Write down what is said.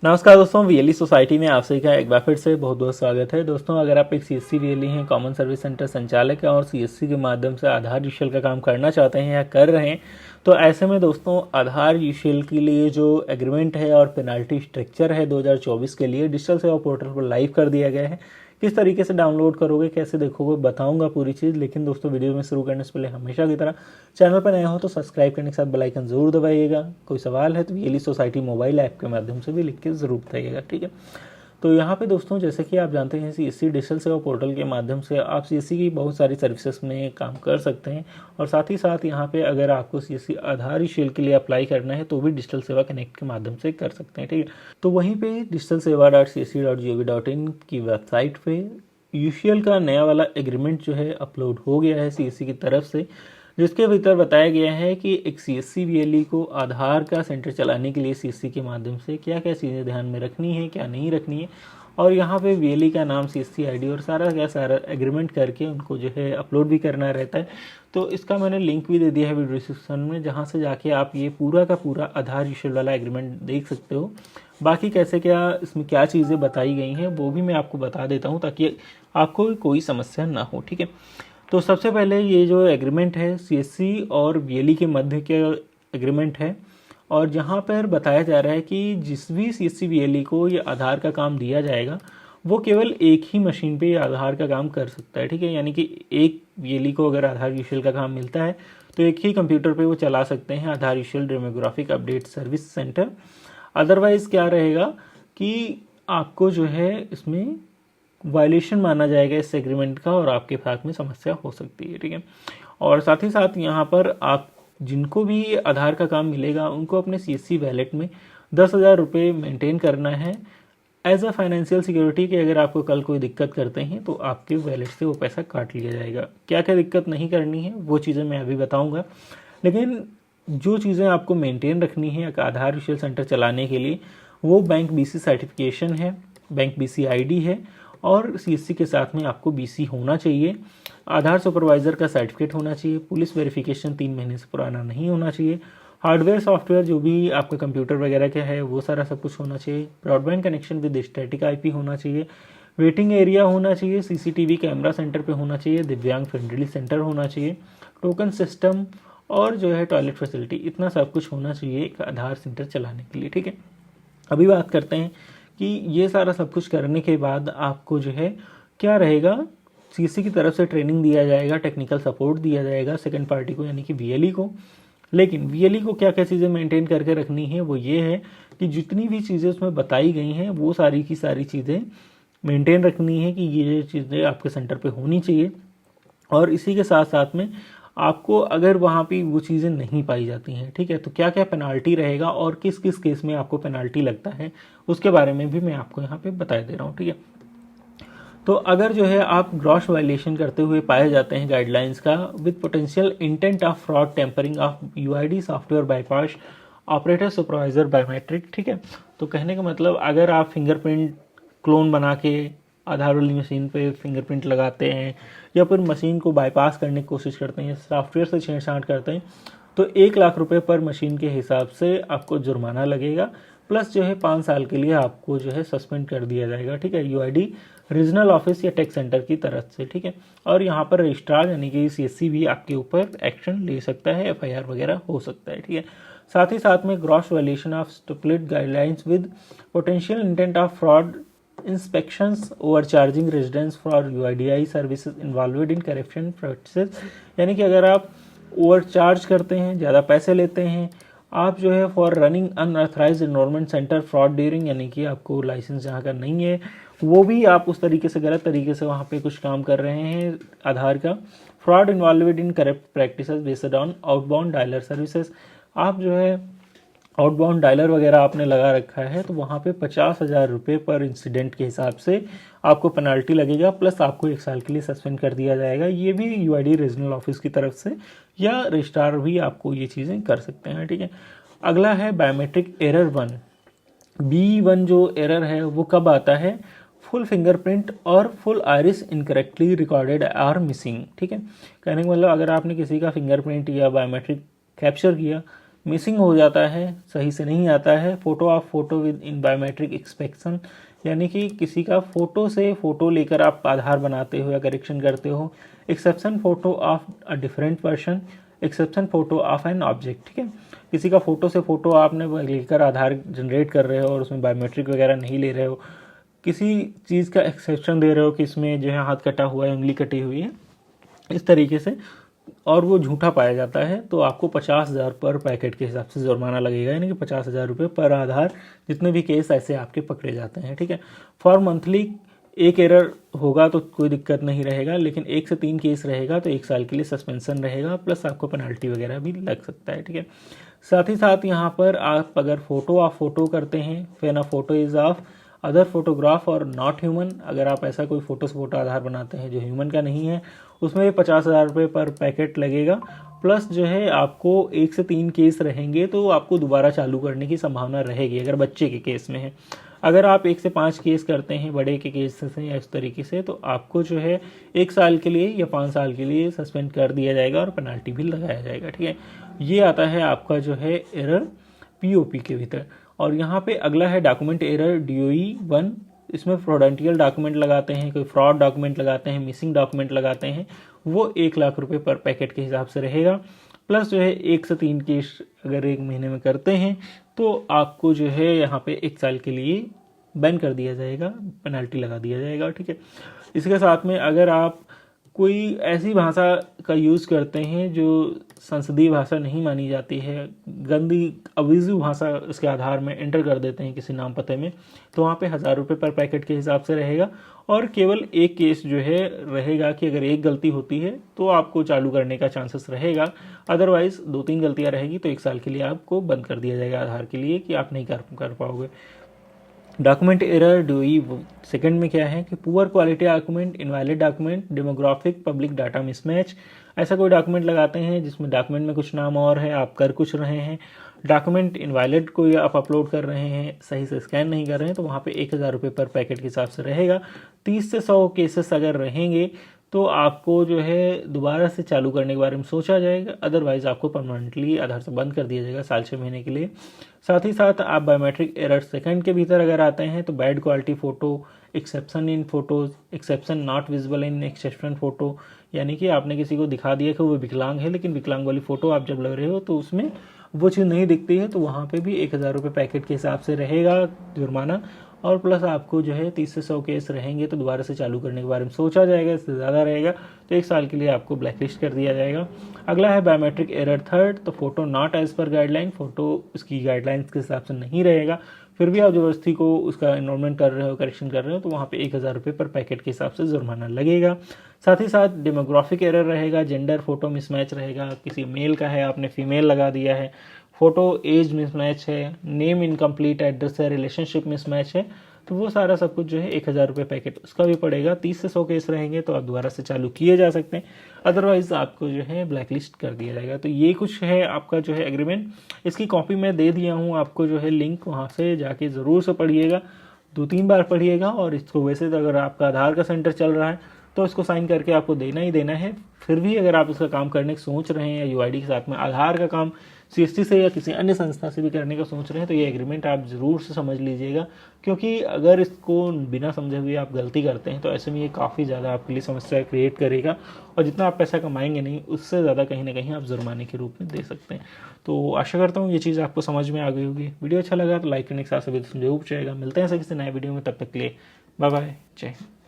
नमस्कार दोस्तों, VLE society में आप सभी का एक बार फिर से बहुत बहुत स्वागत है। दोस्तों, अगर आप एक सीएससी वीएलई हैं, कॉमन सर्विस सेंटर संचालक हैं और सीएससी के माध्यम से आधार यूशियल का काम करना चाहते हैं या कर रहे हैं, तो ऐसे में दोस्तों आधार यूशियल के लिए जो एग्रीमेंट है और पेनाल्टी स्ट्रक्चर है 2024 के लिए डिजिटल सेवा पोर्टल पर लाइव कर दिया गया है। किस तरीके से डाउनलोड करोगे, कैसे देखोगे, बताऊंगा पूरी चीज़। लेकिन दोस्तों, वीडियो में शुरू करने से पहले हमेशा की तरह चैनल पर नए हो तो सब्सक्राइब करने के साथ बेल आइकन जरूर दबाइएगा। कोई सवाल है तो वीएलई सोसाइटी मोबाइल ऐप के माध्यम से भी लिख के जरूर बताइएगा, ठीक है। तो यहाँ पे दोस्तों, जैसे कि आप जानते हैं, सीएससी डिजिटल सेवा पोर्टल के माध्यम से आप सीएससी की बहुत सारी सर्विसेज में काम कर सकते हैं। और साथ ही साथ यहाँ पे अगर आपको सीएससी आधार यूशियल के लिए अप्लाई करना है तो भी डिजिटल सेवा कनेक्ट के माध्यम से कर सकते हैं, ठीक है। तो वहीं पे digitalseva.csc.gov.in की वेबसाइट पे यूशियल का नया वाला एग्रीमेंट जो है अपलोड हो गया है सीएससी की तरफ से, जिसके भीतर बताया गया है कि एक सीएससी वीएलई को आधार का सेंटर चलाने के लिए सीएससी के माध्यम से क्या क्या चीज़ें ध्यान में रखनी है, क्या नहीं रखनी है। और यहाँ पे वीएलई का नाम, सीएससी आईडी और सारा एग्रीमेंट करके उनको जो है अपलोड भी करना रहता है। तो इसका मैंने लिंक भी दे दिया है वीडियो डिस्क्रिप्शन में, जहाँ से जाके आप ये पूरा का पूरा आधार यूशियल वाला एग्रीमेंट देख सकते हो। बाकी कैसे क्या इसमें क्या चीज़ें बताई गई हैं वो भी मैं आपको बता देता हूँ, ताकि आपको कोई समस्या ना हो, ठीक है। तो सबसे पहले ये जो एग्रीमेंट है सीएससी और वीएलई के मध्य के एग्रीमेंट है, और जहाँ पर बताया जा रहा है कि जिस भी सीएससी वीएलई को ये आधार का काम दिया जाएगा वो केवल एक ही मशीन पे आधार का काम कर सकता है, ठीक है। यानी कि एक वीएलई को अगर आधार यूशियल का काम मिलता है तो एक ही कंप्यूटर पे वो चला सकते हैं आधार यूशियल demographic update service center. Otherwise क्या रहेगा कि आपको जो है इसमें वायलेशन माना जाएगा इस एग्रीमेंट का और आपके साथ में समस्या हो सकती है, ठीक है। और साथ ही साथ यहाँ पर आप जिनको भी आधार का काम मिलेगा उनको अपने सीएससी वैलेट में 10,000 रुपये मेंटेन करना है एज अ फाइनेंशियल सिक्योरिटी, कि अगर आपको कल कोई दिक्कत करते हैं तो आपके वैलेट से वो पैसा काट लिया जाएगा। क्या क्या दिक्कत नहीं करनी है वो चीज़ें मैं अभी बताऊँगा, लेकिन जो चीज़ें आपको मेंटेन रखनी है आधार यूशियल सेंटर चलाने के लिए वो बैंक बीसी सर्टिफिकेशन है, बैंक बीसी आईडी है, और सीएससी के साथ में आपको बीसी होना चाहिए, आधार सुपरवाइज़र का सर्टिफिकेट होना चाहिए, पुलिस वेरिफिकेशन 3 महीने से पुराना नहीं होना चाहिए, हार्डवेयर सॉफ्टवेयर जो भी आपका कंप्यूटर वगैरह का है वो सारा सब कुछ होना चाहिए, broadband connection with static IP होना चाहिए, वेटिंग एरिया होना चाहिए, सीसीटीवी कैमरा सेंटर पे होना चाहिए, दिव्यांग फ्रेंडली सेंटर होना चाहिए, टोकन सिस्टम और जो है टॉयलेट फैसिलिटी, इतना सब कुछ होना चाहिए एक आधार सेंटर चलाने के लिए, ठीक है। अभी बात करते हैं कि ये सारा सब कुछ करने के बाद आपको जो है क्या रहेगा, सीएससी की तरफ से ट्रेनिंग दिया जाएगा, टेक्निकल सपोर्ट दिया जाएगा सेकंड पार्टी को यानी कि वीएलई को। लेकिन वीएलई को क्या क्या चीज़ें मेंटेन करके रखनी है वो ये है कि जितनी भी चीज़ें उसमें बताई गई हैं वो सारी की सारी चीज़ें मेंटेन रखनी है कि ये चीज़ें आपके सेंटर पे होनी चाहिए। और इसी के साथ साथ में आपको अगर वहाँ पे वो चीज़ें नहीं पाई जाती हैं, ठीक है, तो क्या क्या पेनाल्टी रहेगा और किस किस केस में आपको पेनाल्टी लगता है उसके बारे में भी मैं आपको यहाँ पे बता दे रहा हूँ, ठीक है। तो अगर जो है आप ग्रॉस वायलेशन करते हुए पाए जाते हैं गाइडलाइंस का with potential intent of fraud, tampering of UID, software bypass, operator supervisor biometric, ठीक है। तो कहने का मतलब अगर आप फिंगरप्रिंट क्लोन बना के आधार वाली मशीन पे फिंगरप्रिंट लगाते हैं या फिर मशीन को बाईपास करने की कोशिश करते हैं, सॉफ्टवेयर से छेड़छाड़ करते हैं, तो 1,00,000 रुपये पर मशीन के हिसाब से आपको जुर्माना लगेगा, प्लस जो है 5 साल के लिए आपको जो है सस्पेंड कर दिया जाएगा, ठीक है, यूआईडी रीजनल ऑफिस या टैक्स सेंटर की तरफ से, ठीक है। और यहाँ पर रजिस्ट्रार यानी कि सीएससी भी आपके ऊपर एक्शन ले सकता है, एफआईआर वगैरह हो सकता है, ठीक है। साथ ही साथ में gross violation of stipulated guidelines with potential intent of fraud, inspections, overcharging residents for UIDAI services involved in corruption practices, यानी कि अगर आप ओवरचार्ज करते हैं, ज़्यादा पैसे लेते हैं, आप जो है for running unauthorised enrolment centre fraud during, यानी कि आपको लाइसेंस जहाँ का नहीं है वो भी आप उस तरीके से गलत तरीके से वहाँ पे कुछ काम कर रहे हैं आधार का, fraud involved in corrupt practices based on outbound dialer services, आप जो है आउटबाउंड डायलर वगैरह आपने लगा रखा है तो वहाँ पे 50,000 रुपये पर इंसिडेंट के हिसाब से आपको पेनाल्टी लगेगा, प्लस आपको 1 साल के लिए सस्पेंड कर दिया जाएगा। ये भी यूआईडी रीजनल ऑफिस की तरफ से या रजिस्ट्रार भी आपको ये चीज़ें कर सकते हैं, ठीक है। अगला है बायोमेट्रिक एरर 1, B1 जो एरर है वो कब आता है, फुल फिंगरप्रिंट और full iris incorrectly recorded or missing, ठीक है। कहने का मतलब अगर आपने किसी का फिंगरप्रिंट या बायोमेट्रिक कैप्चर किया मिसिंग हो जाता है, सही से नहीं आता है। Photo of photo with in biometric inspection, यानी कि किसी का फ़ोटो से फ़ोटो लेकर आप आधार बनाते हो या करेक्शन करते हो। Exception photo of a different person, exception photo of an object, ठीक है। किसी का फ़ोटो से फ़ोटो आपने लेकर आधार जनरेट कर रहे हो और उसमें बायोमेट्रिक वगैरह नहीं ले रहे हो, किसी चीज़ का एक्सेप्शन दे रहे हो कि इसमें जो है हाथ कटा हुआ है, उंगली कटी हुई है, इस तरीके से, और वो झूठा पाया जाता है, तो आपको 50,000 पर पैकेट के हिसाब से जुर्माना लगेगा, यानी कि 50,000 रुपये पर आधार, जितने भी केस ऐसे आपके पकड़े जाते हैं, ठीक है। फॉर मंथली एक एरर होगा तो कोई दिक्कत नहीं रहेगा, लेकिन 1 से 3 केस रहेगा तो 1 साल के लिए सस्पेंशन रहेगा, प्लस आपको पेनल्टी वगैरह भी लग सकता है, ठीक है। साथ ही साथ यहाँ पर आप अगर फ़ोटो ऑफ फ़ोटो करते हैं, फिर photo is of other photograph और नॉट ह्यूमन, अगर आप ऐसा कोई फ़ोटो से फ़ोटो आधार बनाते हैं जो ह्यूमन का नहीं है, उसमें भी 50,000 रुपये पर पैकेट लगेगा, प्लस जो है आपको 1 से 3 केस रहेंगे तो आपको दोबारा चालू करने की संभावना रहेगी अगर बच्चे के केस में है। अगर आप 1 से 5 केस करते हैं बड़े के केस से या इस तरीके से, तो आपको जो है 1 साल के लिए या 5 साल के लिए सस्पेंड कर दिया जाएगा और पेनल्टी भी लगाया जाएगा, ठीक है। ये आता है आपका जो है एरर पीओपी के भीतर। और यहाँ पे अगला है डॉक्यूमेंट एरर DOE 1, इसमें फ्रॉडेंटियल डॉक्यूमेंट लगाते हैं, कोई फ्रॉड डॉक्यूमेंट लगाते हैं, मिसिंग डॉक्यूमेंट लगाते हैं, वो 1 लाख रुपए पर पैकेट के हिसाब से रहेगा। प्लस जो है 1 से 3 केस अगर 1 महीने में करते हैं तो आपको जो है यहाँ पे 1 साल के लिए बैन कर दिया जाएगा, पेनल्टी लगा दिया जाएगा, ठीक है। इसके साथ में अगर आप कोई ऐसी भाषा का यूज़ करते हैं जो संसदीय भाषा नहीं मानी जाती है, गंदी अवीज़ु भाषा उसके आधार में एंटर कर देते हैं किसी नाम पते में, तो वहाँ पे 1,000 रुपये पर पैकेट के हिसाब से रहेगा। और केवल एक केस जो है रहेगा कि अगर एक गलती होती है तो आपको चालू करने का चांसेस रहेगा, अदरवाइज 2-3 गलतियाँ रहेगी तो 1 साल के लिए आपको बंद कर दिया जाएगा आधार के लिए कि आप नहीं कर पाओगे। डॉक्यूमेंट एरर DOE सेकंड में क्या है कि poor quality document, invalid document, demographic public data mismatch, ऐसा कोई डॉक्यूमेंट लगाते हैं जिसमें डॉक्यूमेंट में कुछ नाम और है, आप कर कुछ रहे हैं, डॉक्यूमेंट इनवैलिड कोई आप अपलोड कर रहे हैं, सही से स्कैन नहीं कर रहे हैं, तो वहाँ पे 1,000 रुपये पर पैकेट के हिसाब से रहेगा। 30 से 100 केसेस अगर रहेंगे तो आपको जो है दोबारा से चालू करने के बारे में सोचा जाएगा, अदरवाइज आपको परमानेंटली आधार से बंद कर दिया जाएगा साल 6 महीने के लिए। साथ ही साथ आप बायोमेट्रिक एरर सेकंड के भीतर अगर आते हैं तो bad quality photo, exception in photos, exception not visible in exception photo, यानी कि आपने किसी को दिखा दिया कि वो विकलांग है, लेकिन विकलांग वाली फ़ोटो आप जब लग रहे हो तो उसमें वो चीज़ नहीं दिखती है, तो वहाँ पे भी 1,000 रुपये पैकेट के हिसाब से रहेगा जुर्माना। और प्लस आपको जो है 30 से 100 केस रहेंगे तो दोबारा से चालू करने के बारे में सोचा जाएगा, इससे ज़्यादा रहेगा तो 1 साल के लिए आपको ब्लैक लिस्ट कर दिया जाएगा। अगला है बायोमेट्रिक एरर थर्ड, तो photo not as per guideline, photo उसकी गाइडलाइंस के हिसाब से नहीं रहेगा, फिर भी आप ज़बरदस्ती को उसका इन्वॉल्वमेंट कर रहे हो, करेक्शन कर रहे हो, तो वहाँ पे 1,000 रुपये पर पैकेट के हिसाब से जुर्माना लगेगा। साथ ही साथ डेमोग्राफिक एरर रहेगा, जेंडर फोटो मिसमैच रहेगा, किसी मेल का है आपने फीमेल लगा दिया है, फोटो एज मिसमैच है, नेम इनकम्प्लीट एड्रेस है, रिलेशनशिप मिसमैच है, तो वो सारा सब कुछ जो है 1,000 रुपये पैकेट उसका भी पड़ेगा। 30 से 100 केस रहेंगे तो आप दोबारा से चालू किए जा सकते हैं, अदरवाइज आपको जो है ब्लैक लिस्ट कर दिया जाएगा। तो ये कुछ है आपका जो है एग्रीमेंट, इसकी कॉपी मैं दे दिया हूँ आपको, जो है लिंक, वहाँ से जाके ज़रूर से पढ़िएगा, 2-3 बार पढ़िएगा। और इसको वैसे तो अगर आपका आधार का सेंटर चल रहा है तो इसको साइन करके आपको देना ही देना है। फिर भी अगर आप इसका काम करने की सोच रहे हैं या UID के साथ में आधार का काम CST से या किसी अन्य संस्था से भी करने का सोच रहे हैं, तो ये एग्रीमेंट आप ज़रूर से समझ लीजिएगा, क्योंकि अगर इसको बिना समझे हुए आप गलती करते हैं तो ऐसे में ये काफ़ी ज़्यादा आपके लिए समस्या क्रिएट करेगा, और जितना आप पैसा कमाएंगे नहीं, उससे ज़्यादा कहीं ना कहीं आप जुर्माने के रूप में दे सकते हैं। तो आशा करता हूँ ये चीज़ आपको समझ में आ गई होगी। वीडियो अच्छा लगा तो लाइक करने के साथ सभी जरूर जाएगा। मिलते हैं किसी नए वीडियो में, तब तक के लिए बाय बाय, जय हिंद।